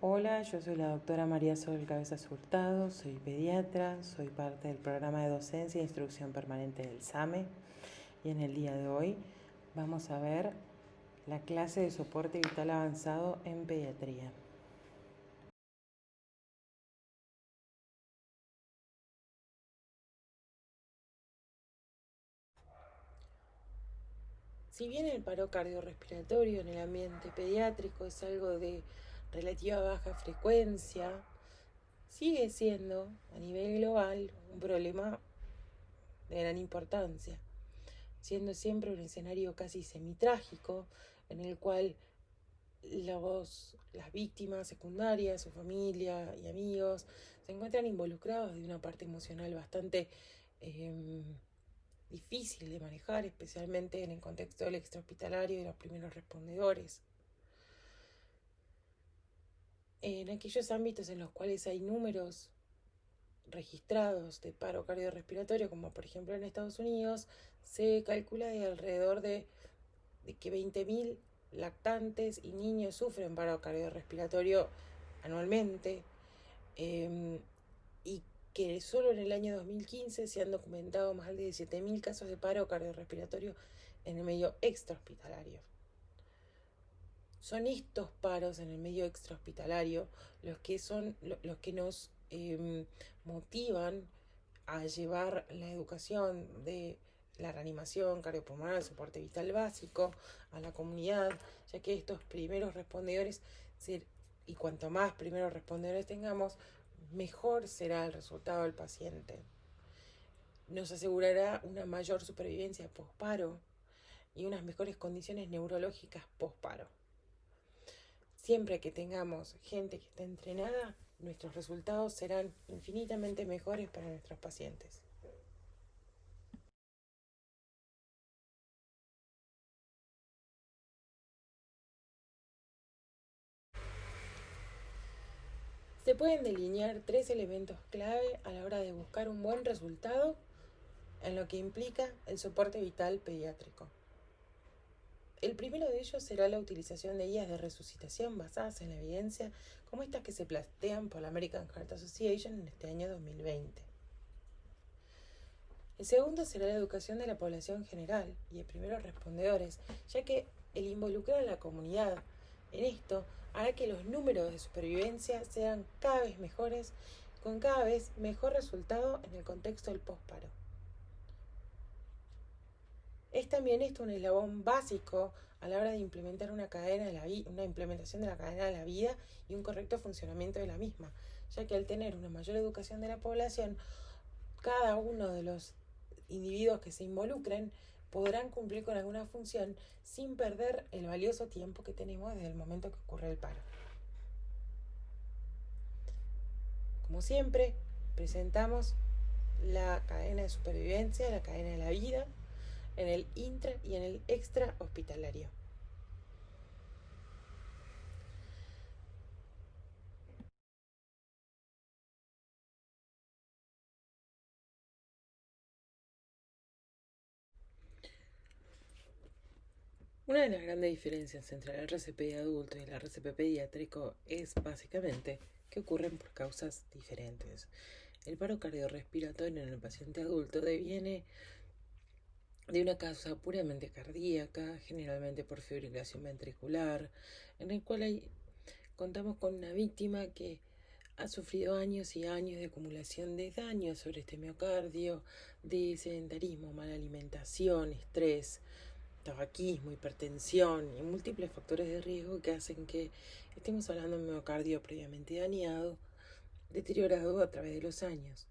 Hola, yo soy la doctora María Sol Cabezas Hurtado, soy pediatra, soy parte del programa de docencia e instrucción permanente del SAME y en el día de hoy vamos a ver la clase de soporte vital avanzado en pediatría. Si bien el paro cardiorrespiratorio en el ambiente pediátrico es algo de relativa baja frecuencia, sigue siendo a nivel global un problema de gran importancia, siendo siempre un escenario casi semitrágico en el cual las víctimas secundarias, su familia y amigos se encuentran involucrados de una parte emocional bastante eh, difícil de manejar, especialmente en el contexto del extrahospitalario y de los primeros respondedores. En aquellos ámbitos en los cuales hay números registrados de paro cardiorrespiratorio, como por ejemplo en Estados Unidos, se calcula de alrededor de que 20.000 lactantes y niños sufren paro cardiorrespiratorio anualmente, y que solo en el año 2015 se han documentado más de 7.000 casos de paro cardiorrespiratorio en el medio extrahospitalario. Son estos paros en el medio extrahospitalario los que nos motivan a llevar la educación de la reanimación cardiopulmonar, el soporte vital básico a la comunidad, ya que estos primeros respondedores, y cuanto más primeros respondedores tengamos, mejor será el resultado del paciente. Nos asegurará una mayor supervivencia posparo y unas mejores condiciones neurológicas posparo. Siempre que tengamos gente que esté entrenada, nuestros resultados serán infinitamente mejores para nuestros pacientes. Se pueden delinear 3 elementos clave a la hora de buscar un buen resultado en lo que implica el soporte vital pediátrico. El primero de ellos será la utilización de guías de resucitación basadas en la evidencia, como estas que se plantean por la American Heart Association en este año 2020. El segundo será la educación de la población general y de primeros respondedores, ya que el involucrar a la comunidad en esto hará que los números de supervivencia sean cada vez mejores, con cada vez mejor resultado en el contexto del posparo. Es también esto un eslabón básico a la hora de implementar una implementación de la cadena de la vida y un correcto funcionamiento de la misma, ya que al tener una mayor educación de la población, cada uno de los individuos que se involucren podrán cumplir con alguna función sin perder el valioso tiempo que tenemos desde el momento que ocurre el paro. Como siempre, presentamos la cadena de supervivencia, la cadena de la vida, en el intra y en el extra hospitalario. Una de las grandes diferencias entre el RCP de adulto y el RCP pediátrico es básicamente que ocurren por causas diferentes. El paro cardiorrespiratorio en el paciente adulto deviene de una causa puramente cardíaca, generalmente por fibrilación ventricular, en el cual contamos con una víctima que ha sufrido años y años de acumulación de daños sobre este miocardio, de sedentarismo, mala alimentación, estrés, tabaquismo, hipertensión y múltiples factores de riesgo que hacen que estemos hablando de un miocardio previamente dañado, deteriorado a través de los años.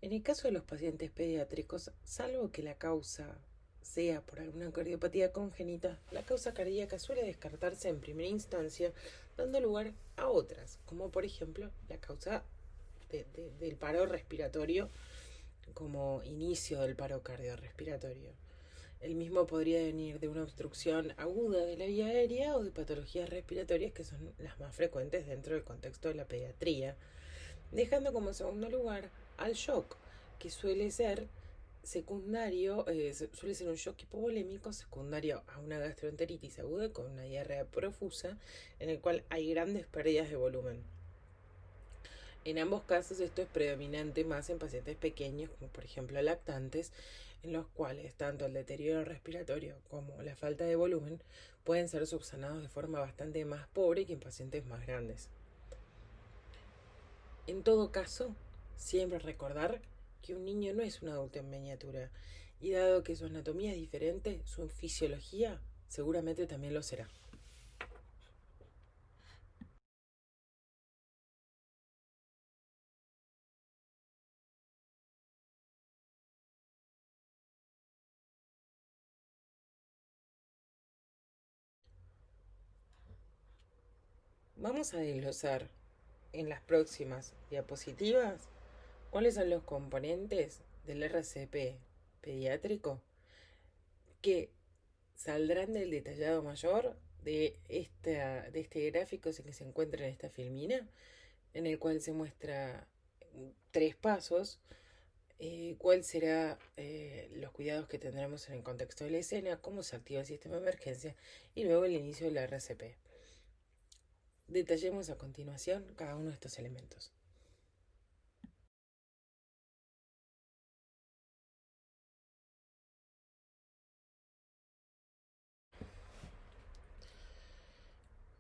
En el caso de los pacientes pediátricos, salvo que la causa sea por alguna cardiopatía congénita, la causa cardíaca suele descartarse en primera instancia, dando lugar a otras, como por ejemplo la causa del paro respiratorio como inicio del paro cardiorrespiratorio. El mismo podría venir de una obstrucción aguda de la vía aérea o de patologías respiratorias que son las más frecuentes dentro del contexto de la pediatría, dejando como segundo lugar al shock, que suele ser secundario, suele ser un shock hipovolémico secundario a una gastroenteritis aguda con una diarrea profusa, en el cual hay grandes pérdidas de volumen. En ambos casos esto es predominante más en pacientes pequeños, como por ejemplo lactantes, en los cuales tanto el deterioro respiratorio como la falta de volumen pueden ser subsanados de forma bastante más pobre que en pacientes más grandes. En todo caso, siempre recordar que un niño no es un adulto en miniatura, y dado que su anatomía es diferente, su fisiología seguramente también lo será. Vamos a desglosar en las próximas diapositivas cuáles son los componentes del RCP pediátrico que saldrán del detallado mayor de este gráfico que se encuentra en esta filmina, en el cual se muestra 3 pasos, cuál será los cuidados que tendremos en el contexto de la escena, cómo se activa el sistema de emergencia y luego el inicio de la RCP. Detallemos a continuación cada uno de estos elementos.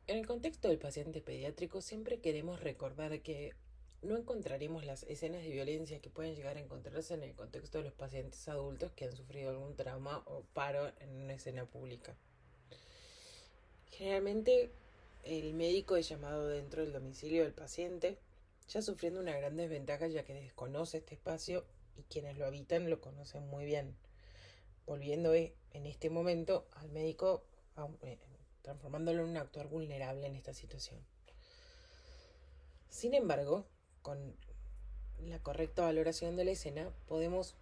En el contexto del paciente pediátrico siempre queremos recordar que no encontraremos las escenas de violencia que pueden llegar a encontrarse en el contexto de los pacientes adultos que han sufrido algún trauma o paro en una escena pública. Generalmente el médico es llamado dentro del domicilio del paciente, ya sufriendo una gran desventaja ya que desconoce este espacio y quienes lo habitan lo conocen muy bien, volviendo en este momento al médico transformándolo en un actor vulnerable en esta situación. Sin embargo, con la correcta valoración de la escena, podemos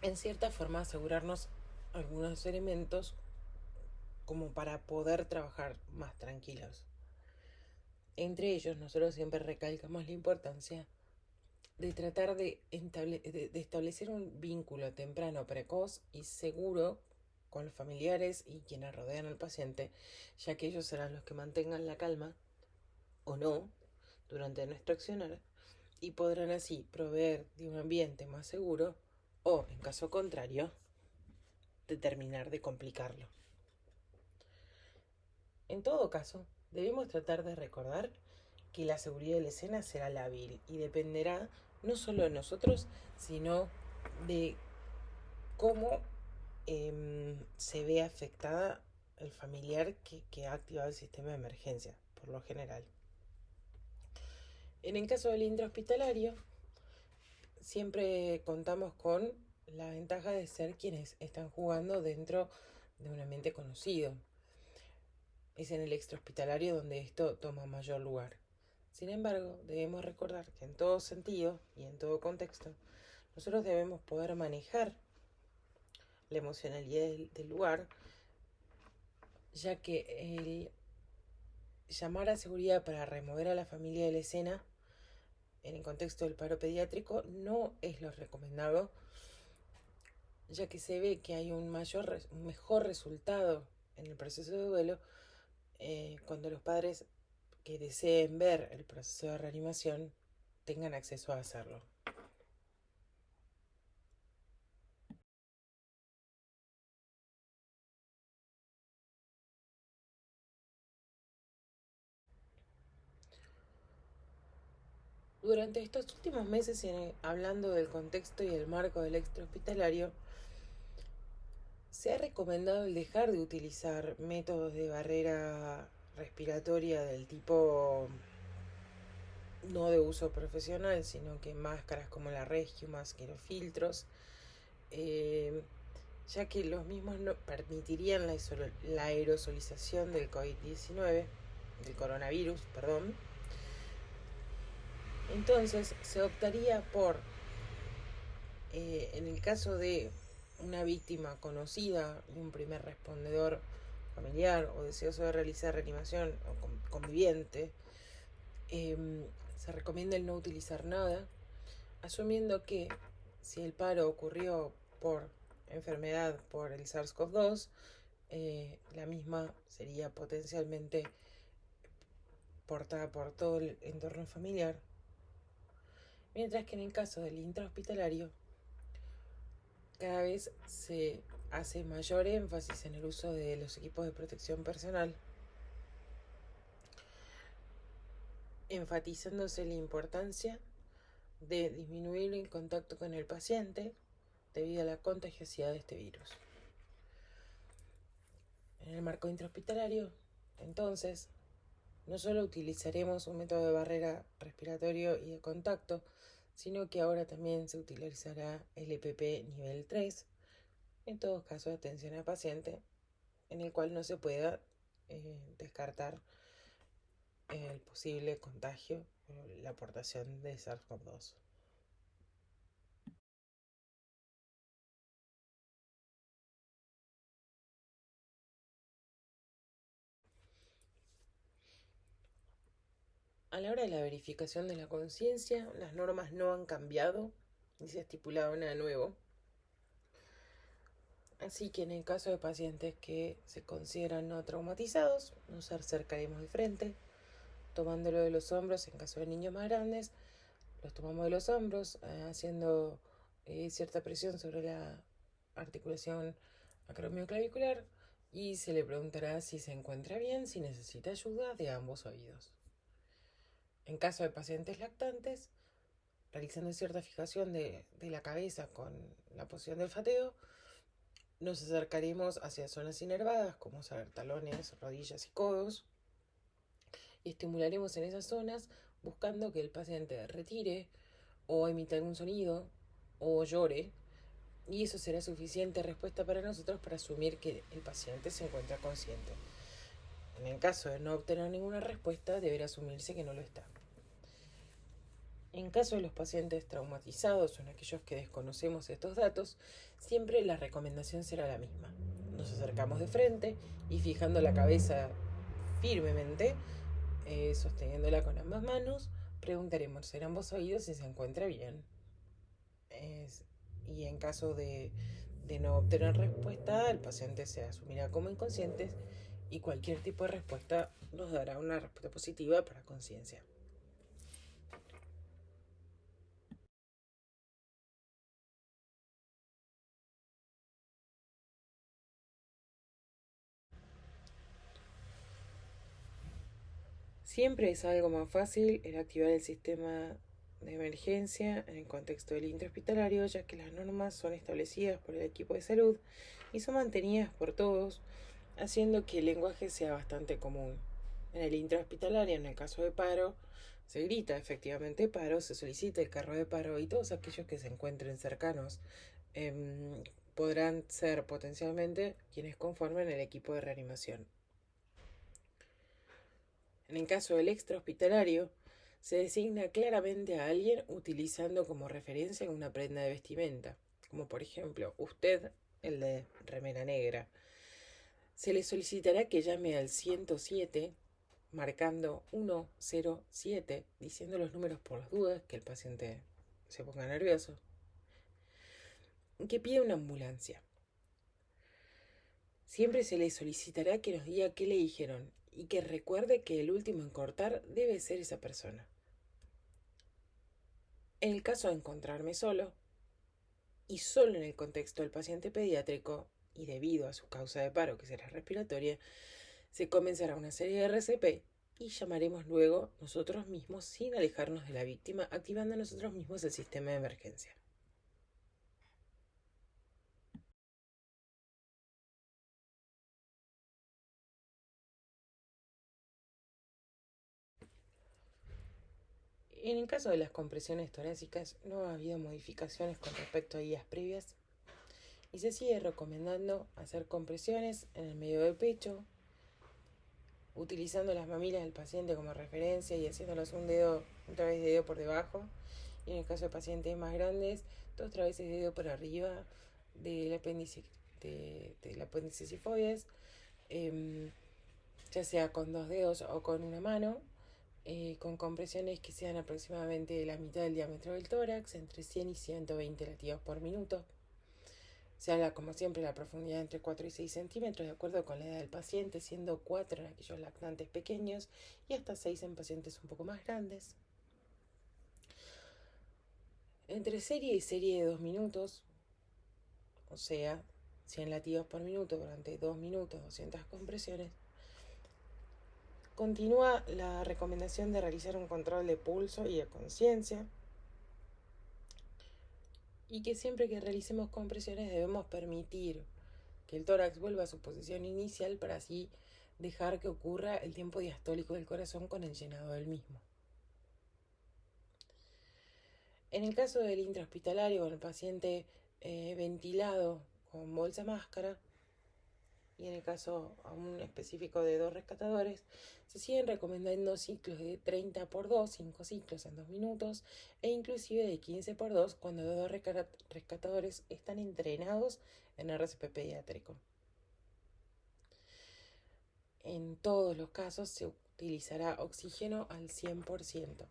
en cierta forma asegurarnos algunos elementos como para poder trabajar más tranquilos. Entre ellos, nosotros siempre recalcamos la importancia de tratar de establecer un vínculo temprano, precoz y seguro con los familiares y quienes rodean al paciente, ya que ellos serán los que mantengan la calma o no durante nuestro accionar y podrán así proveer de un ambiente más seguro o, en caso contrario, determinar de complicarlo. En todo caso, debemos tratar de recordar que la seguridad de la escena será lábil y dependerá no solo de nosotros, sino de cómo se ve afectada el familiar que ha activado el sistema de emergencia, por lo general. En el caso del intrahospitalario, siempre contamos con la ventaja de ser quienes están jugando dentro de un ambiente conocido. Es en el extrahospitalario donde esto toma mayor lugar. Sin embargo, debemos recordar que en todo sentido y en todo contexto, nosotros debemos poder manejar la emocionalidad del lugar, ya que el llamar a seguridad para remover a la familia de la escena en el contexto del paro pediátrico no es lo recomendado, ya que se ve que hay un mejor resultado en el proceso de duelo cuando los padres que deseen ver el proceso de reanimación tengan acceso a hacerlo. Durante estos últimos meses, hablando del contexto y el marco del extrahospitalario, se ha recomendado el dejar de utilizar métodos de barrera respiratoria del tipo no de uso profesional, sino que máscaras como la Rescue Mask y los filtros, ya que los mismos no permitirían la aerosolización del COVID-19, del coronavirus, perdón. Entonces se optaría por, en el caso de una víctima conocida de un primer respondedor familiar o deseoso de realizar reanimación o conviviente, se recomienda el no utilizar nada, asumiendo que si el paro ocurrió por enfermedad por el SARS-CoV-2, la misma sería potencialmente portada por todo el entorno familiar, mientras que en el caso del intrahospitalario cada vez se hace mayor énfasis en el uso de los equipos de protección personal, enfatizándose la importancia de disminuir el contacto con el paciente debido a la contagiosidad de este virus. En el marco intrahospitalario, entonces, no solo utilizaremos un método de barrera respiratorio y de contacto, sino que ahora también se utilizará el EPP nivel 3, en todo caso de atención al paciente, en el cual no se pueda descartar el posible contagio o la aportación de SARS-CoV-2. A la hora de la verificación de la conciencia, las normas no han cambiado ni se ha estipulado nada nuevo. Así que en el caso de pacientes que se consideran no traumatizados, nos acercaremos de frente, tomándolo de los hombros. En caso de niños más grandes, los tomamos de los hombros, haciendo cierta presión sobre la articulación acromioclavicular, y se le preguntará si se encuentra bien, si necesita ayuda de ambos oídos. En caso de pacientes lactantes, realizando cierta fijación de la cabeza con la posición del fateo, nos acercaremos hacia zonas inervadas como talones, rodillas y codos, y estimularemos en esas zonas buscando que el paciente retire o emita algún sonido o llore, y eso será suficiente respuesta para nosotros para asumir que el paciente se encuentra consciente. En el caso de no obtener ninguna respuesta, deberá asumirse que no lo está. En caso de los pacientes traumatizados o en aquellos que desconocemos estos datos, siempre la recomendación será la misma. Nos acercamos de frente y fijando la cabeza firmemente, sosteniéndola con ambas manos, preguntaremos en ambos oídos si se encuentra bien. Y en caso de no obtener respuesta, el paciente se asumirá como inconsciente y cualquier tipo de respuesta nos dará una respuesta positiva para conciencia. Siempre es algo más fácil el activar el sistema de emergencia en el contexto del intrahospitalario, ya que las normas son establecidas por el equipo de salud y son mantenidas por todos, haciendo que el lenguaje sea bastante común. En el intrahospitalario, en el caso de paro, se grita efectivamente paro, se solicita el carro de paro, y todos aquellos que se encuentren cercanos podrán ser potencialmente quienes conformen el equipo de reanimación. En el caso del extrahospitalario, se designa claramente a alguien utilizando como referencia una prenda de vestimenta, como por ejemplo usted, el de remera negra. Se le solicitará que llame al 107 marcando 107, diciendo los números por las dudas, que el paciente se ponga nervioso, que pida una ambulancia. Siempre se le solicitará que nos diga qué le dijeron y que recuerde que el último en cortar debe ser esa persona. En el caso de encontrarme solo, y solo en el contexto del paciente pediátrico, y debido a su causa de paro, que será respiratoria, se comenzará una serie de RCP y llamaremos luego nosotros mismos sin alejarnos de la víctima, activando nosotros mismos el sistema de emergencia. En el caso de las compresiones torácicas, no ha habido modificaciones con respecto a guías previas y se sigue recomendando hacer compresiones en el medio del pecho, utilizando las mamilas del paciente como referencia y haciéndolos un través de dedo por debajo. Y en el caso de pacientes más grandes, 2 traveses de dedo por arriba del apéndice, del apéndice sifoides, ya sea con 2 dedos o con una mano, con compresiones que sean aproximadamente la mitad del diámetro del tórax, entre 100 y 120 latidos por minuto. Se habla, como siempre, la profundidad entre 4 y 6 centímetros, de acuerdo con la edad del paciente, siendo 4 en aquellos lactantes pequeños y hasta 6 en pacientes un poco más grandes. Entre serie y serie de 2 minutos, o sea, 100 latidos por minuto durante 2 minutos, 200 compresiones, continúa la recomendación de realizar un control de pulso y de conciencia, y que siempre que realicemos compresiones debemos permitir que el tórax vuelva a su posición inicial para así dejar que ocurra el tiempo diastólico del corazón con el llenado del mismo. En el caso del intrahospitalario, con el paciente ventilado con bolsa máscara, y en el caso aún específico de 2 rescatadores, se siguen recomendando ciclos de 30x2, 5 ciclos en 2 minutos, e inclusive de 15x2 cuando los 2 rescatadores están entrenados en RCP pediátrico. En todos los casos se utilizará oxígeno al 100%.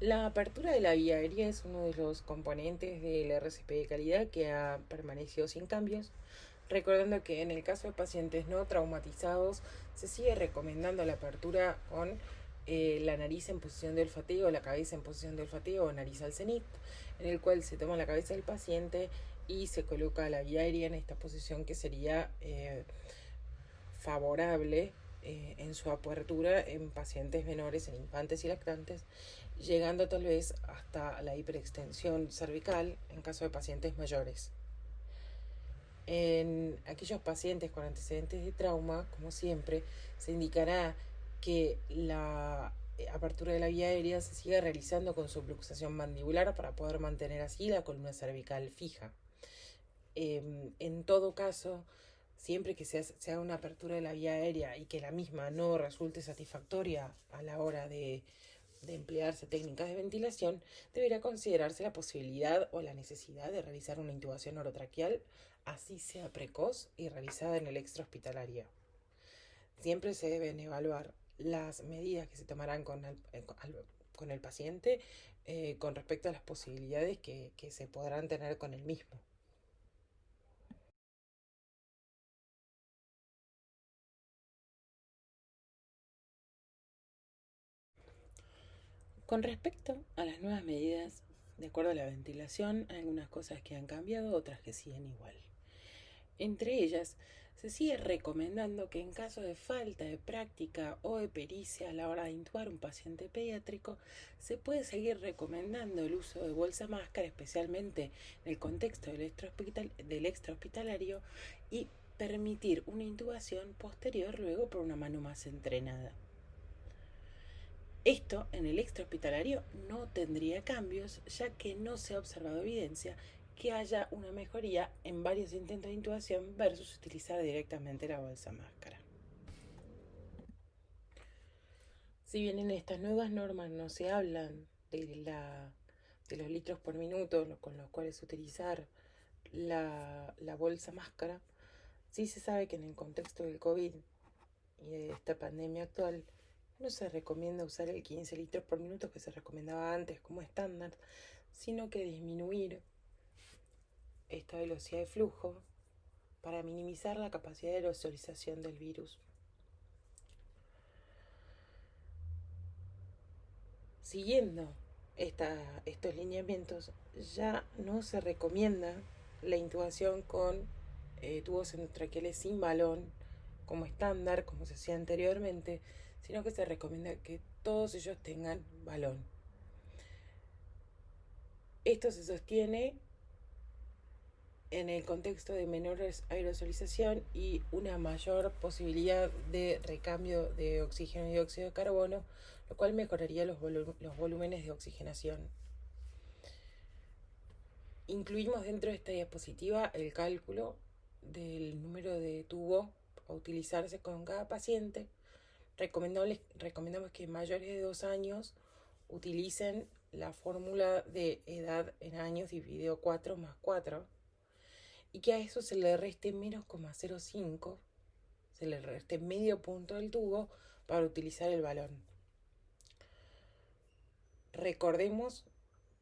La apertura de la vía aérea es uno de los componentes del RCP de calidad que ha permanecido sin cambios, recordando que en el caso de pacientes no traumatizados se sigue recomendando la apertura con la nariz en posición de olfateo, la cabeza en posición de olfateo o nariz al cenit, en el cual se toma la cabeza del paciente y se coloca la vía aérea en esta posición que sería favorable en su apertura en pacientes menores, en infantes y lactantes, llegando tal vez hasta la hiperextensión cervical en caso de pacientes mayores. En aquellos pacientes con antecedentes de trauma, como siempre, se indicará que la apertura de la vía aérea se siga realizando con subluxación mandibular para poder mantener así la columna cervical fija. En todo caso, siempre que se haga una apertura de la vía aérea y que la misma no resulte satisfactoria a la hora de emplearse técnicas de ventilación, deberá considerarse la posibilidad o la necesidad de realizar una intubación orotraqueal, así sea precoz y realizada en el extrahospitalario. Siempre se deben evaluar las medidas que se tomarán con el paciente con respecto a las posibilidades que se podrán tener con el mismo. Con respecto a las nuevas medidas, de acuerdo a la ventilación, hay algunas cosas que han cambiado, otras que siguen igual. Entre ellas, se sigue recomendando que en caso de falta de práctica o de pericia a la hora de intubar un paciente pediátrico, se puede seguir recomendando el uso de bolsa máscara, especialmente en el contexto del extrahospitalario, y permitir una intubación posterior luego por una mano más entrenada. Esto en el extrahospitalario no tendría cambios, ya que no se ha observado evidencia que haya una mejoría en varios intentos de intubación versus utilizar directamente la bolsa máscara. Si bien en estas nuevas normas no se hablan de los litros por minuto con los cuales utilizar la bolsa máscara, sí se sabe que en el contexto del COVID y de esta pandemia actual no se recomienda usar el 15 litros por minuto que se recomendaba antes como estándar, sino que disminuir esta velocidad de flujo para minimizar la capacidad de aerosolización del virus. Siguiendo estos lineamientos, ya no se recomienda la intubación con tubos endotraqueales sin balón como estándar, como se hacía anteriormente, sino que se recomienda que todos ellos tengan balón. Esto se sostiene en el contexto de menor aerosolización y una mayor posibilidad de recambio de oxígeno y dióxido de carbono, lo cual mejoraría los volúmenes de oxigenación. Incluimos dentro de esta diapositiva el cálculo del número de tubo a utilizarse con cada paciente. Recomendamos que mayores de 2 años utilicen la fórmula de edad en años dividido 4 más 4 y que a eso se le reste menos 0,05, se le reste medio punto del tubo para utilizar el balón. Recordemos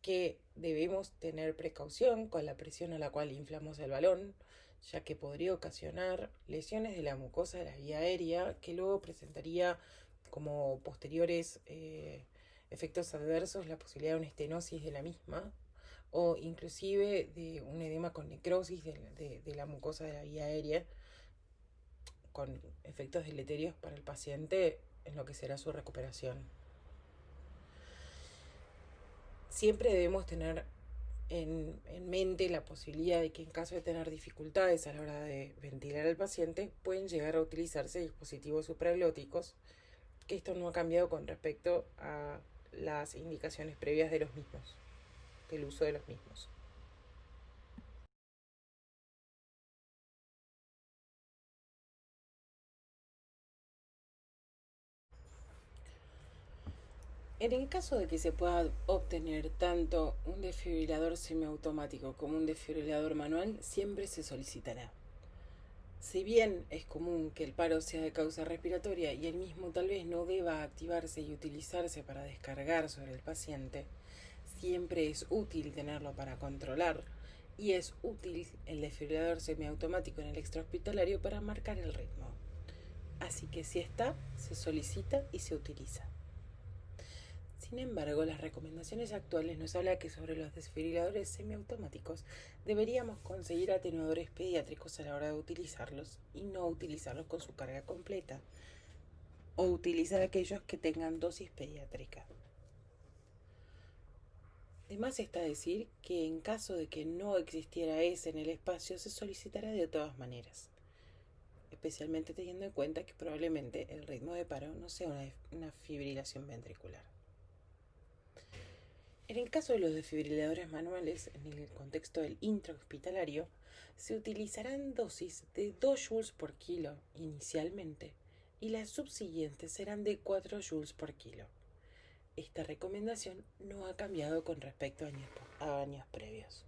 que debemos tener precaución con la presión a la cual inflamos el balón, ya que podría ocasionar lesiones de la mucosa de la vía aérea que luego presentaría como posteriores efectos adversos la posibilidad de una estenosis de la misma o inclusive de un edema con necrosis de la mucosa de la vía aérea con efectos deleterios para el paciente en lo que será su recuperación. Siempre debemos tener en mente la posibilidad de que en caso de tener dificultades a la hora de ventilar al paciente pueden llegar a utilizarse dispositivos supraglóticos, que esto no ha cambiado con respecto a las indicaciones previas de los mismos, del uso de los mismos. En el caso de que se pueda obtener tanto un desfibrilador semiautomático como un desfibrilador manual, siempre se solicitará. Si bien es común que el paro sea de causa respiratoria y el mismo tal vez no deba activarse y utilizarse para descargar sobre el paciente, siempre es útil tenerlo para controlar y es útil el desfibrilador semiautomático en el extrahospitalario para marcar el ritmo. Así que si está, se solicita y se utiliza. Sin embargo, las recomendaciones actuales nos hablan que sobre los desfibriladores semiautomáticos deberíamos conseguir atenuadores pediátricos a la hora de utilizarlos y no utilizarlos con su carga completa, o utilizar aquellos que tengan dosis pediátrica. Además está decir que en caso de que no existiera ese en el espacio, se solicitará de todas maneras, especialmente teniendo en cuenta que probablemente el ritmo de paro no sea una fibrilación ventricular. En el caso de los desfibriladores manuales, en el contexto del intrahospitalario, se utilizarán dosis de 2 joules por kilo inicialmente y las subsiguientes serán de 4 joules por kilo. Esta recomendación no ha cambiado con respecto a años previos.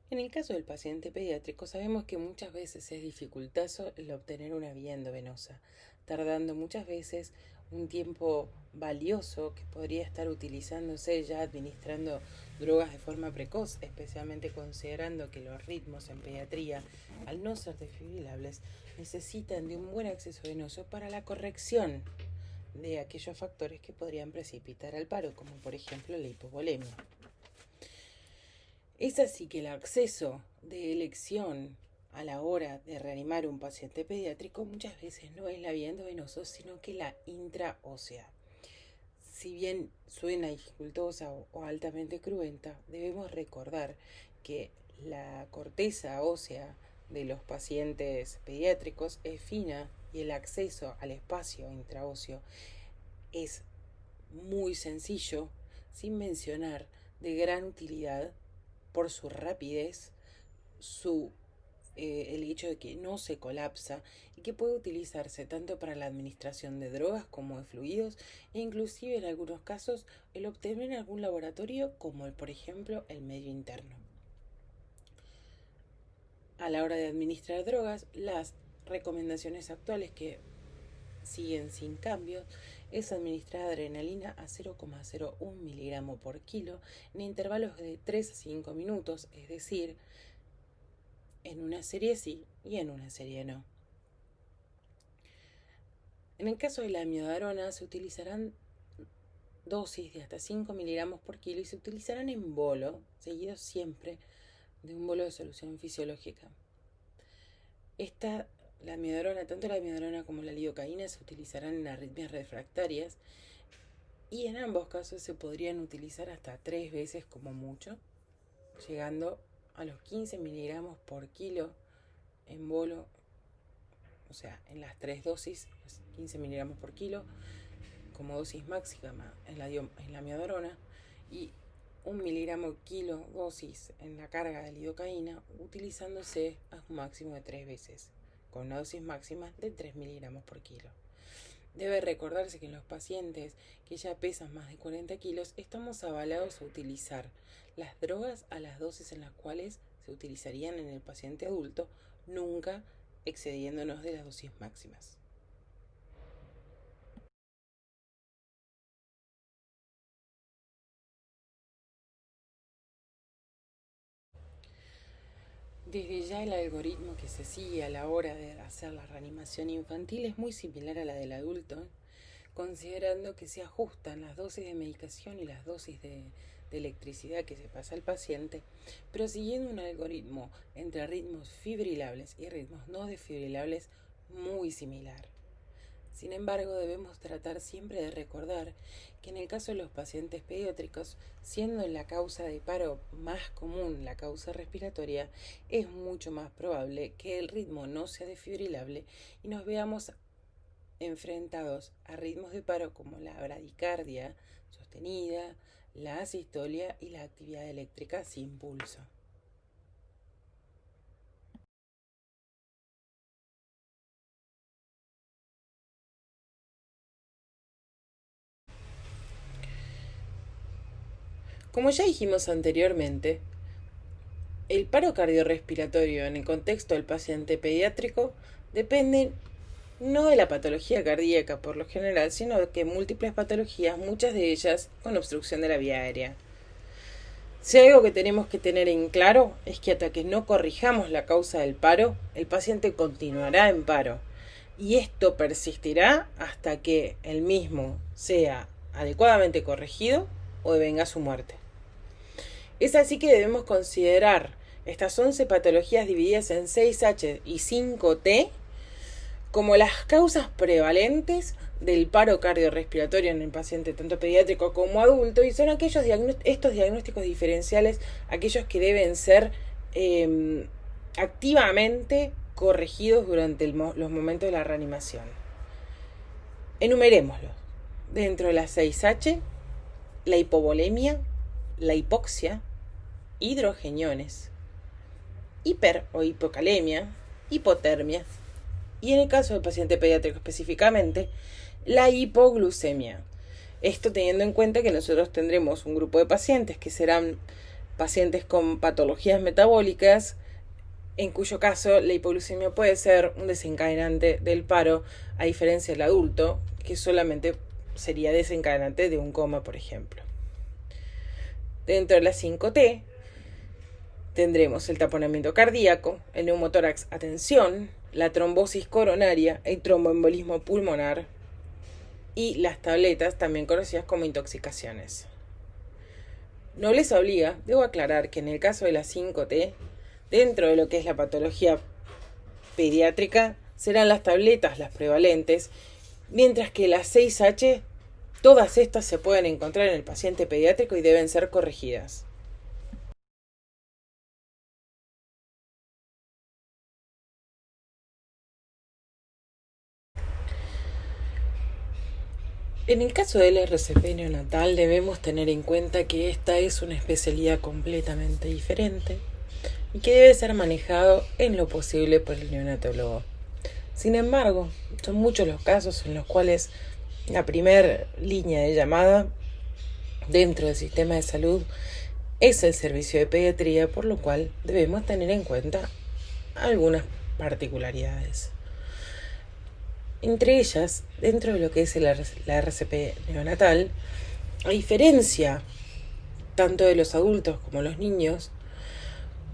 En el caso del paciente pediátrico sabemos que muchas veces es dificultoso el obtener una vía endovenosa, tardando muchas veces un tiempo valioso que podría estar utilizándose ya administrando drogas de forma precoz, especialmente considerando que los ritmos en pediatría, al no ser desfibrilables, necesitan de un buen acceso venoso para la corrección de aquellos factores que podrían precipitar al paro, como por ejemplo la hipovolemia. Es así que el acceso de elección a la hora de reanimar un paciente pediátrico muchas veces no es la vía endovenosa, sino que la intraósea. Si bien suena dificultosa o altamente cruenta, debemos recordar que la corteza ósea de los pacientes pediátricos es fina y el acceso al espacio intraóseo es muy sencillo, sin mencionar de gran utilidad por su rapidez, el hecho de que no se colapsa y que puede utilizarse tanto para la administración de drogas como de fluidos e inclusive en algunos casos el obtener en algún laboratorio como por ejemplo el medio interno. A la hora de administrar drogas, las recomendaciones actuales que siguen sin cambios es administrar adrenalina a 0,01 miligramo por kilo en intervalos de 3 a 5 minutos, es decir, en una serie sí y en una serie no. En el caso de la amiodarona se utilizarán dosis de hasta 5 miligramos por kilo y se utilizarán en bolo, seguido siempre de un bolo de solución fisiológica. La amiodarona, tanto la amiodarona como la lidocaína se utilizarán en arritmias refractarias y en ambos casos se podrían utilizar hasta 3 veces como mucho, llegando a los 15 miligramos por kilo en bolo, o sea, en las 3 dosis, 15 miligramos por kilo, como dosis máxima en la amiodarona, y 1 miligramo kilo dosis en la carga de lidocaína, utilizándose un máximo de 3 veces, con una dosis máxima de 3 miligramos por kilo. Debe recordarse que en los pacientes que ya pesan más de 40 kilos estamos avalados a utilizar las drogas a las dosis en las cuales se utilizarían en el paciente adulto, nunca excediéndonos de las dosis máximas. Desde ya el algoritmo que se sigue a la hora de hacer la reanimación infantil es muy similar a la del adulto, considerando que se ajustan las dosis de medicación y las dosis de electricidad que se pasa al paciente, pero siguiendo un algoritmo entre ritmos fibrilables y ritmos no desfibrilables muy similar. Sin embargo, debemos tratar siempre de recordar que en el caso de los pacientes pediátricos, siendo la causa de paro más común la causa respiratoria, es mucho más probable que el ritmo no sea desfibrilable y nos veamos enfrentados a ritmos de paro como la bradicardia sostenida, la asistolia y la actividad eléctrica sin pulso. Como ya dijimos anteriormente, el paro cardiorrespiratorio en el contexto del paciente pediátrico depende no de la patología cardíaca por lo general, sino de que múltiples patologías, muchas de ellas con obstrucción de la vía aérea. Si algo que tenemos que tener en claro es que hasta que no corrijamos la causa del paro, el paciente continuará en paro. Y esto persistirá hasta que el mismo sea adecuadamente corregido o devenga su muerte. Es así que debemos considerar estas 11 patologías divididas en 6H y 5T como las causas prevalentes del paro cardiorrespiratorio en el paciente tanto pediátrico como adulto, y son estos diagnósticos diferenciales aquellos que deben ser activamente corregidos durante los momentos de la reanimación. Enumerémoslos. Dentro de las 6H, la hipovolemia, la hipoxia, hidrogeniones, hiper o hipocalemia, hipotermia y, en el caso del paciente pediátrico específicamente, la hipoglucemia. Esto teniendo en cuenta que nosotros tendremos un grupo de pacientes que serán pacientes con patologías metabólicas, en cuyo caso la hipoglucemia puede ser un desencadenante del paro, a diferencia del adulto, que solamente sería desencadenante de un coma, por ejemplo. Dentro de la 5T tendremos el taponamiento cardíaco, el neumotórax a tensión, la trombosis coronaria, el tromboembolismo pulmonar y las tabletas, también conocidas como intoxicaciones. No les obliga, debo aclarar que en el caso de la 5T, dentro de lo que es la patología pediátrica, serán las tabletas las prevalentes, mientras que las 6H, todas estas se pueden encontrar en el paciente pediátrico y deben ser corregidas. En el caso del RCP neonatal debemos tener en cuenta que esta es una especialidad completamente diferente y que debe ser manejado en lo posible por el neonatólogo. Sin embargo, son muchos los casos en los cuales la primera línea de llamada dentro del sistema de salud es el servicio de pediatría, por lo cual debemos tener en cuenta algunas particularidades. Entre ellas, dentro de lo que es la RCP neonatal, a diferencia tanto de los adultos como los niños,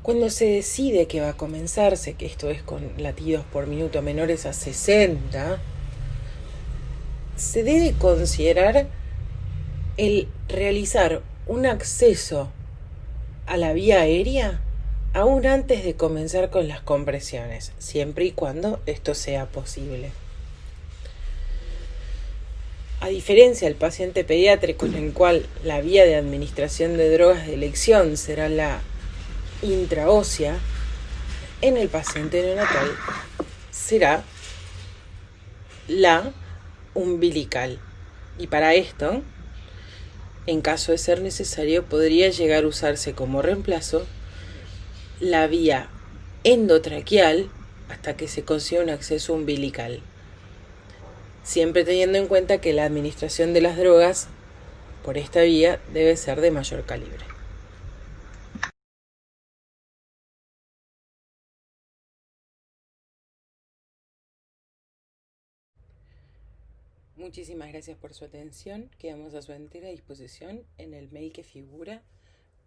cuando se decide que va a comenzarse, que esto es con latidos por minuto menores a 60, se debe considerar el realizar un acceso a la vía aérea aún antes de comenzar con las compresiones, siempre y cuando esto sea posible. A diferencia del paciente pediátrico, en el cual la vía de administración de drogas de elección será la intraósea, en el paciente neonatal será la umbilical. Y para esto, en caso de ser necesario, podría llegar a usarse como reemplazo la vía endotraqueal hasta que se consiga un acceso umbilical. Siempre teniendo en cuenta que la administración de las drogas por esta vía debe ser de mayor calibre. Muchísimas gracias por su atención. Quedamos a su entera disposición en el mail que figura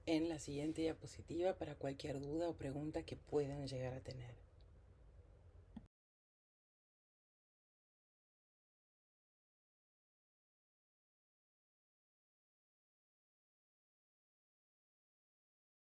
en la siguiente diapositiva para cualquier duda o pregunta que puedan llegar a tener.